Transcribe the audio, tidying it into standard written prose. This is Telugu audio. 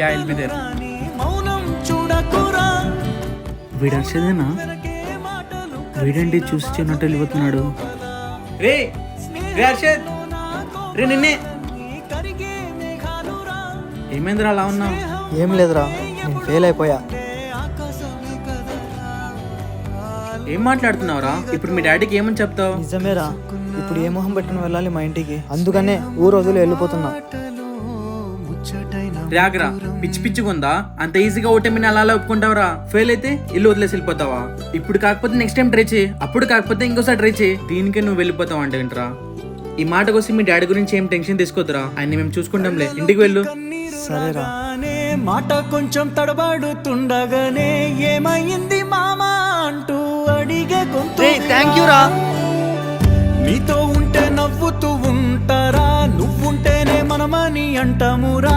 Yeah, I'll be there. వీడు హర్షదేనా? వీడండి చూసి చిన్నట్టు వెళ్ళిపోతున్నాడు. రే హర్షద్, రే నిన్నే. ఏమైందిరా అలా ఉన్నావు? ఏం లేదురా, నేను ఫెయిల్ అయిపోయా. ఏం మాట్లాడుతున్నావురా? ఇప్పుడు మీ డాడీకి ఏమని చెప్తావు? నిజమేరా, ఇప్పుడు ఏ మొహం పెట్టుకుని వెళ్ళాలి మా ఇంటికి, అందుకనే ఊరు వదిలి వెళ్ళిపోతున్నా. రాగరా, పిచ్చి పిచ్చిగుందా? అంత ఈజీగా ఓటమిని అలా ఒప్పుకుంటావరా? ఫెయిల్ అయితే ఇల్లు వదిలేసి వెళ్ళిపోతావా? ఇప్పుడు కాకపోతే నెక్స్ట్ టైం ట్రై చేయి, అప్పుడు కాకపోతే ఇంకోసారి ట్రై చేయి. దీనికే నువ్వు వెళ్ళిపోతావు అంటే ఏంట్రా? ఈ మాట కోసం మీ డాడీ గురించి ఏం టెన్షన్ తీసుకోద్దురా, ఆయన్ని మేము చూసుకుంటాంలే. ఇంటికి వెళ్ళు. సరేరా. మాట కొంచెం తడబడుతుండగానే ఏమైంది మామా అంటూ అడిగే గొంతు. థ్యాంక్ యూ రా. నీతో ఉంటే నవ్వుతూ ఉంటారా, నువ్వుంటేనే మనమని అంటామురా.